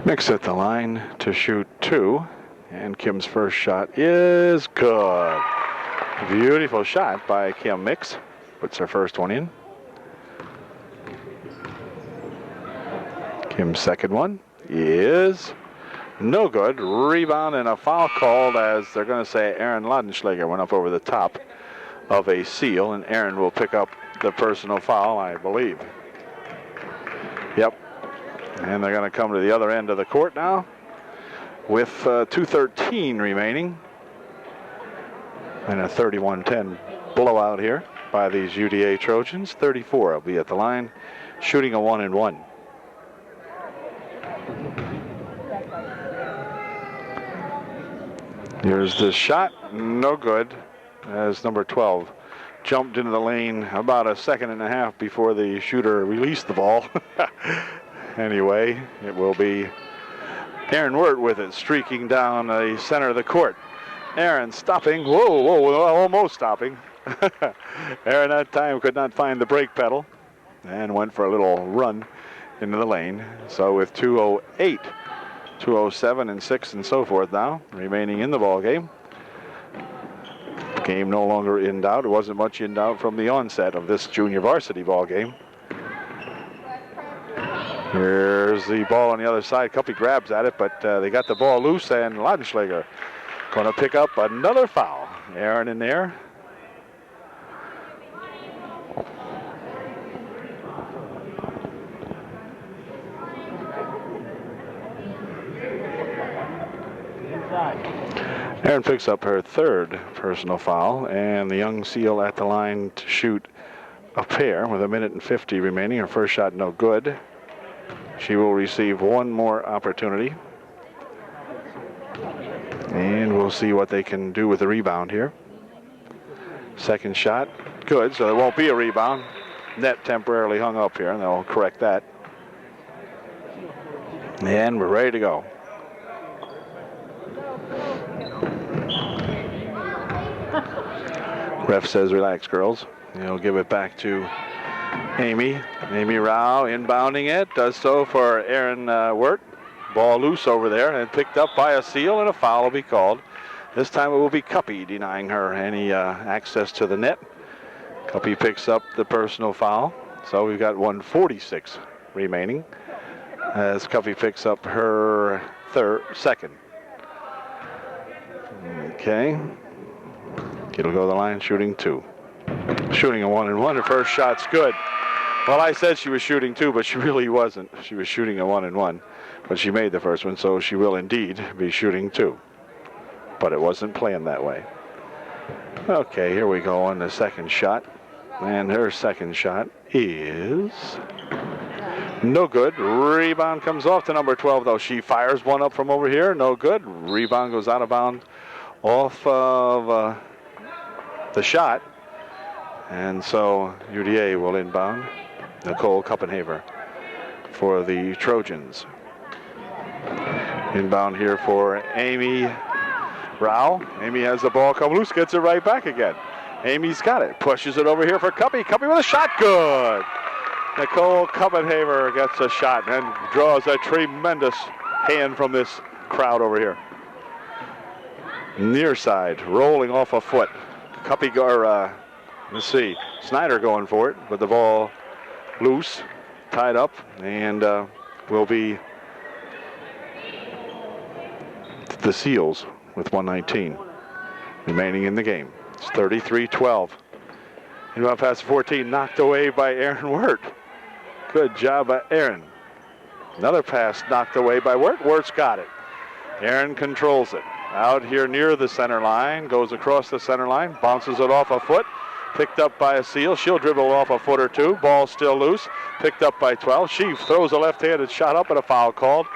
Mix at the line to shoot 2. And Kim's first shot is good. Beautiful shot by Kim Mix. Puts her first one in. Kim's second one is no good. Rebound and a foul called, as they're going to say Aaron Laudenschlager went up over the top of a seal, and Aaron will pick up the personal foul, I believe. Yep. And they're going to come to the other end of the court now with 2:13 remaining. And a 31-10 blowout here by these UDA Trojans. 34 will be at the line, shooting a 1-and-1. Here's the shot, no good, as number 12 jumped into the lane about a second and a half before the shooter released the ball. Anyway, it will be Aaron Wirt with it, streaking down the center of the court. Aaron stopping, whoa, almost stopping. Aaron that time could not find the brake pedal and went for a little run into the lane. So with 2:08, 2:07 and 6 and so forth now remaining in the ball game. Game no longer in doubt. It wasn't much in doubt from the onset of this junior varsity ball game. Here's the ball on the other side. Cuppy grabs at it, but they got the ball loose, and Laudenschlager going to pick up another foul. Aaron in there. Aaron picks up her third personal foul, and the young seal at the line to shoot a pair with 1:50 remaining. Her first shot no good. She will receive one more opportunity. And we'll see what they can do with the rebound here. Second shot, good, so there won't be a rebound. Net temporarily hung up here, and they'll correct that. And we're ready to go. Ref says, relax, girls. He'll give it back to Amy. Amy Rao inbounding it. Does so for Aaron Wirt. Ball loose over there and picked up by a seal, and a foul will be called. This time it will be Cuppy denying her any access to the net. Cuppy picks up the personal foul. So we've got 1:46 remaining as Cuppy picks up her second. Okay. It'll go to the line shooting 2. Shooting a 1-and-1. Her first shot's good. Well, I said she was shooting 2, but she really wasn't. She was shooting a 1-and-1. But she made the first one, so she will indeed be shooting 2. But it wasn't planned that way. Okay, here we go on the second shot. And her second shot is no good. Rebound comes off to number 12, though. She fires one up from over here. No good. Rebound goes out of bounds off of the shot. And so UDA will inbound. Nicole Kuppenhaver for the Trojans. Inbound here for Amy Rao. Amy has the ball come loose, gets it right back again. Amy's got it, pushes it over here for Cuppy. Cuppy with a shot, good. Nicole Kuppenhaver gets a shot and draws a tremendous hand from this crowd over here. Near side, rolling off a foot. Cuppy, let's see, Snyder going for it, but the ball loose, tied up, and will be the Seals with 1:19 remaining in the game. It's 33-12. Inbound pass 14, knocked away by Aaron Wirt. Good job by Aaron. Another pass knocked away by Wirt. Wirt's got it. Aaron controls it. Out here near the center line, goes across the center line, bounces it off a foot. Picked up by a Seal. She'll dribble off a foot or two. Ball still loose. Picked up by 12. She throws a left-handed shot up and a foul called.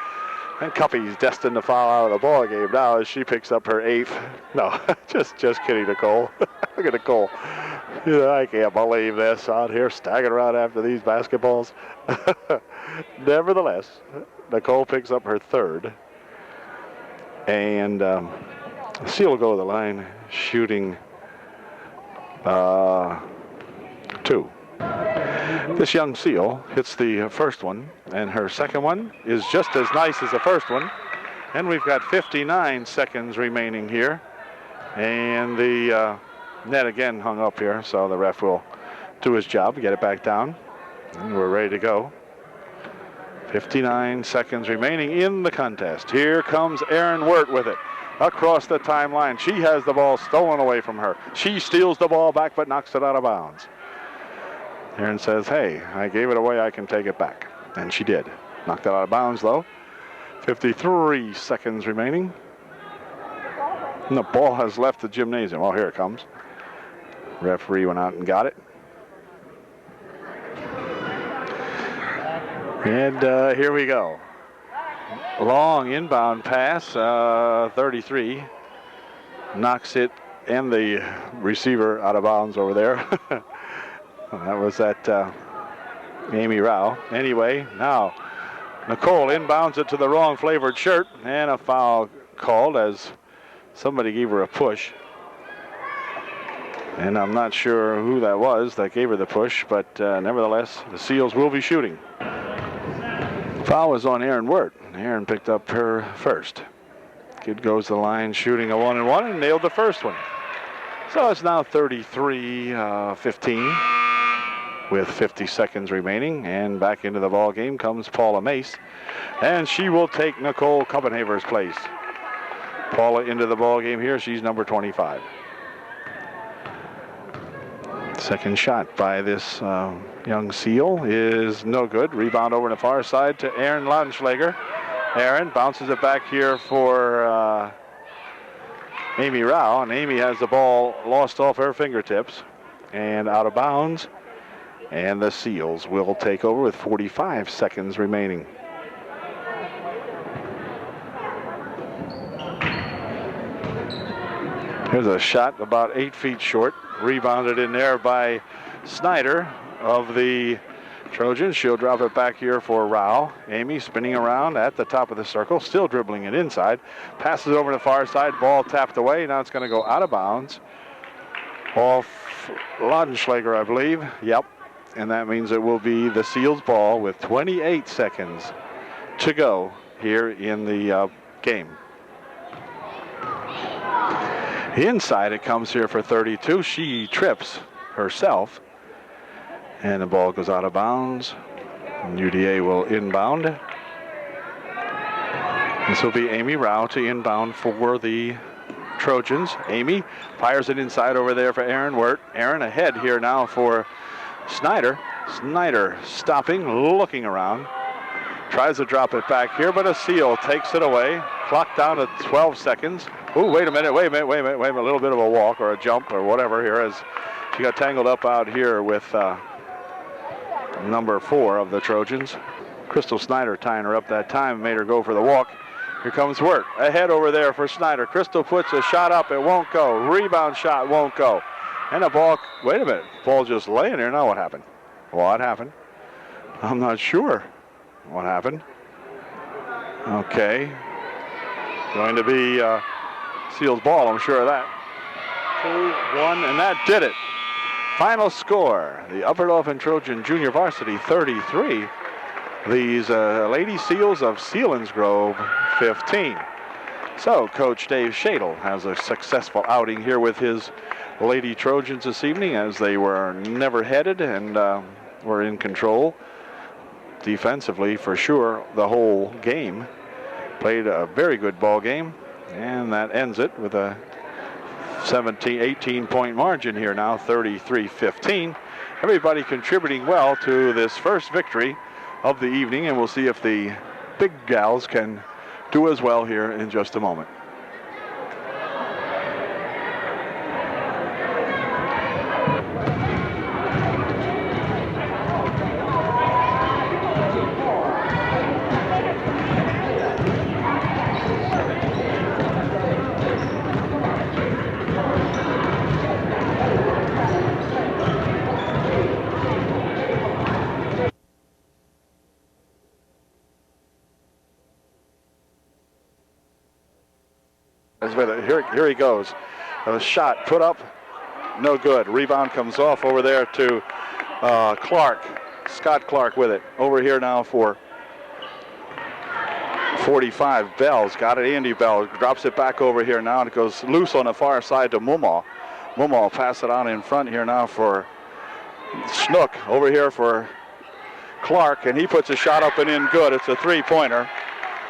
And Cuppy's destined to foul out of the ball game now as she picks up her 8th. No, just kidding, Nicole. Look at Nicole. Yeah, I can't believe this out here staggering around after these basketballs. Nevertheless, Nicole picks up her 3rd. And Seal will go to the line shooting 2. This young seal hits the first one, and her second one is just as nice as the first one. And we've got 59 seconds remaining here. And the net again hung up here, so the ref will do his job, get it back down. And we're ready to go. 59 seconds remaining in the contest. Here comes Erin Wirt with it across the timeline. She has the ball stolen away from her. She steals the ball back but knocks it out of bounds. Erin says, hey, I gave it away, I can take it back. And she did. Knocked it out of bounds though. 53 seconds remaining. And the ball has left the gymnasium. Oh, here it comes. Referee went out and got it. And here we go. Long inbound pass, 33. Knocks it and the receiver out of bounds over there. That was that Amy Rao. Anyway, now Nicole inbounds it to the wrong flavored shirt, and a foul called as somebody gave her a push. And I'm not sure who that was that gave her the push, but nevertheless, the Seals will be shooting. Foul was on Erin Wirt. Erin picked up her first. Kid goes to the line shooting a 1-and-1 and nailed the first one. So it's now 33-15 with 50 seconds remaining. And back into the ball game comes Paula Mace. And she will take Nicole Kuppenhaver's place. Paula into the ball game here. She's number 25. Second shot by this young Seal is no good. Rebound over to the far side to Erin Laudenschlager. Erin bounces it back here for Amy Rao, and Amy has the ball lost off her fingertips and out of bounds. And the Seals will take over with 45 seconds remaining. Here's a shot about 8 feet short. Rebounded in there by Snyder of the Trojans. She'll drop it back here for Rao. Amy spinning around at the top of the circle, still dribbling it inside. Passes over to the far side, ball tapped away. Now it's going to go out of bounds. Off Laudenschlager, I believe. Yep. And that means it will be the Seals ball with 28 seconds to go here in the game. Inside it comes here for 32. She trips herself. And the ball goes out of bounds. And UDA will inbound. This will be Amy Rao to inbound for the Trojans. Amy fires it inside over there for Erin Wirt. Erin ahead here now for Snyder. Snyder stopping, looking around. Tries to drop it back here, but a Seal takes it away. Clock down to 12 seconds. Oh, wait a minute. A little bit of a walk or a jump or whatever here as she got tangled up out here with number 4 of the Trojans. Crystal Snyder tying her up that time, made her go for the walk. Here comes Wirt. Ahead over there for Snyder. Crystal puts a shot up. It won't go. Rebound shot won't go. And the ball, wait a minute. Ball just laying there. Now what happened? What happened? I'm not sure what happened. Okay. Going to be Seals ball, I'm sure of that. 2-1, and that did it. Final score, the Upper Dauphin Trojan Junior Varsity 33. These Lady Seals of Selinsgrove 15. So Coach Dave Shadle has a successful outing here with his Lady Trojans this evening, as they were never headed and were in control defensively for sure the whole game. Played a very good ball game, and that ends it with a 18-point margin here now, 33-15. Everybody contributing well to this first victory of the evening, and we'll see if the big gals can do as well here in just a moment. Here he goes. A shot put up, no good. Rebound comes off over there to Clark. Scott Clark with it. Over here now for 45. Bell's got it. Andy Bell drops it back over here now, and it goes loose on the far side to Mumaw. Mumaw pass it on in front here now for Snook. Over here for Clark, and he puts a shot up and in good. It's a three-pointer,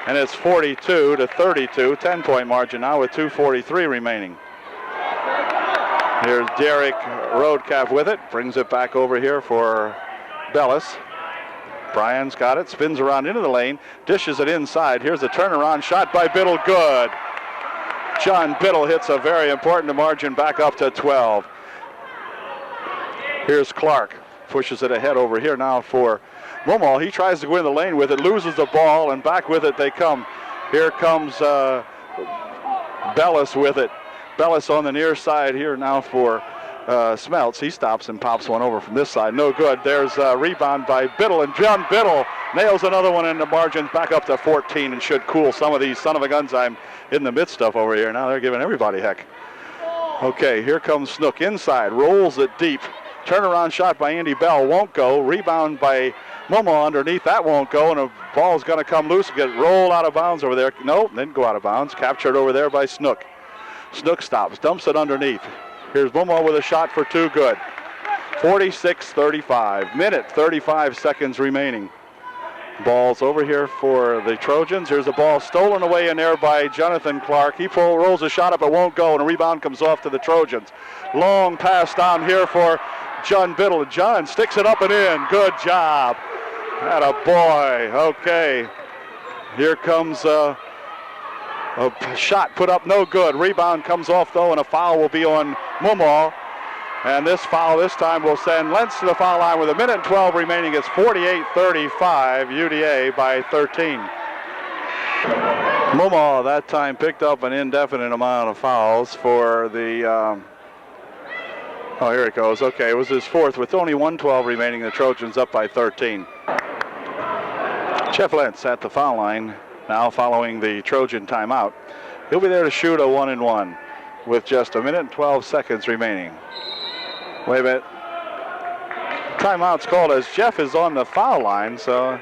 and it's 42 to 32, 10-point margin now with 2:43 remaining. Here's Derek Roadcap with it, brings it back over here for Bellis. Bryan's got it, spins around into the lane, dishes it inside. Here's a turnaround shot by Biddle, good. John Biddle hits a very important margin back up to 12. Here's Clark, pushes it ahead over here now for Mumaw. He tries to go in the lane with it, loses the ball, and back with it they come. Here comes Bellis with it. Bellis on the near side here now for Smeltz. He stops and pops one over from this side. No good. There's a rebound by Biddle, and John Biddle nails another one in the margins back up to 14 and should cool some of these son of a guns I'm in the midst of over here. Now they're giving everybody heck. Okay, here comes Snook inside, rolls it deep. Turnaround shot by Andy Bell won't go. Rebound by Mumaw underneath. That won't go, and the ball's going to come loose and get rolled out of bounds over there. No, didn't go out of bounds. Captured over there by Snook. Snook stops, dumps it underneath. Here's Mumaw with a shot for two, good. 46-35. Minute, 35 seconds remaining. Ball's over here for the Trojans. Here's a ball stolen away in there by Jonathan Clark. He rolls a shot up, it won't go, and a rebound comes off to the Trojans. Long pass down here for John Biddle. John sticks it up and in. Good job. Atta boy. Okay. Here comes a shot put up, no good. Rebound comes off though, and a foul will be on Mumaw. And this foul this time will send Lentz to the foul line with a minute and 12 remaining. It's 48-35, UDA by 13. Mumaw that time picked up an indefinite amount of fouls for the, oh, here it goes. Okay, it was his fourth with only 1:12 remaining. The Trojans up by 13. Jeff Lentz at the foul line now following the Trojan timeout. He'll be there to shoot a 1-and-1 with just a minute and 12 seconds remaining. Wait a minute. Timeout's called as Jeff is on the foul line, so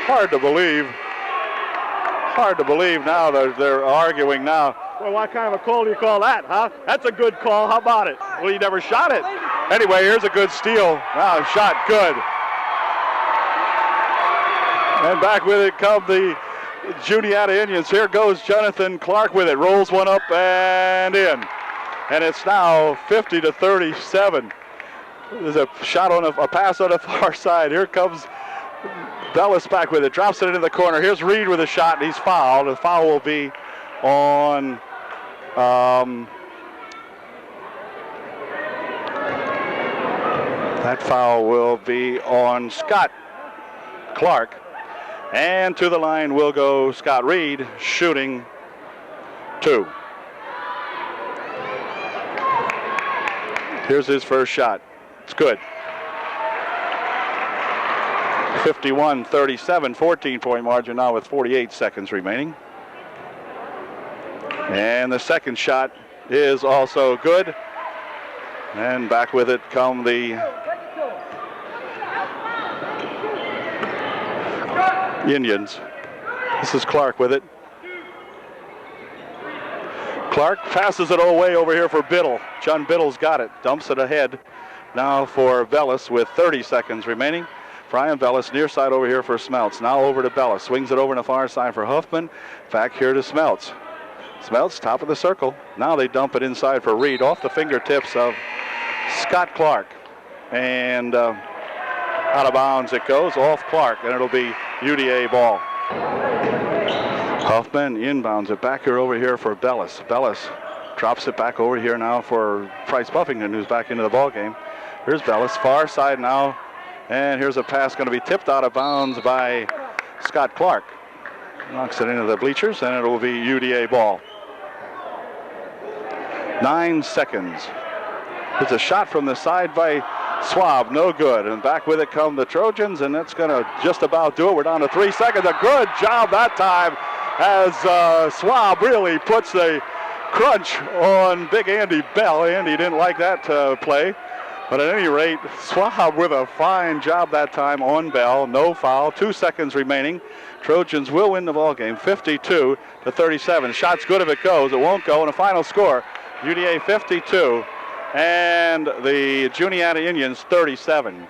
hard to believe. Hard to believe now that they're arguing now. Well, what kind of a call do you call that, huh? That's a good call. How about it? Well, he never shot it. Anyway, here's a good steal. Now, shot good. And back with it come the Juniata Indians. Here goes Jonathan Clark with it. Rolls one up and in. And it's now 50-37. There's a shot on a pass on the far side. Here comes Bellis back with it. Drops it into the corner. Here's Reed with a shot, and he's fouled. The foul will be on that foul will be on Scott Clark. And to the line will go Scott Reed, shooting two. Here's his first shot. It's good. 51-37, 14-point margin now with 48 seconds remaining. And the second shot is also good. And back with it come the Indians. This is Clark with it. Clark passes it away over here for Biddle. John Biddle's got it. Dumps it ahead now for Bellis with 30 seconds remaining. Brian Bellis near side over here for Smeltz. Now over to Bellis. Swings it over to the far side for Huffman. Back here to Smeltz. Smeltz top of the circle. Now they dump it inside for Reed off the fingertips of Scott Clark. And out of bounds it goes off Clark, and it'll be UDA ball. Huffman inbounds it back here over here for Bellis. Bellis drops it back over here now for Price Buffington, who's back into the ball game. Here's Bellis, far side now, and here's a pass going to be tipped out of bounds by Scott Clark. Knocks it into the bleachers, and it will be UDA ball. 9 seconds. There's a shot from the side by Swab, no good. And back with it come the Trojans, and that's going to just about do it. We're down to 3 seconds. A good job that time as Swab really puts the crunch on big Andy Bell. Andy didn't like that play. But at any rate, Swab with a fine job that time on Bell. No foul. 2 seconds remaining. Trojans will win the ball game, 52-37. Shot's good if it goes. It won't go. And a final score, UDA 52 and the Juniata Indians 37.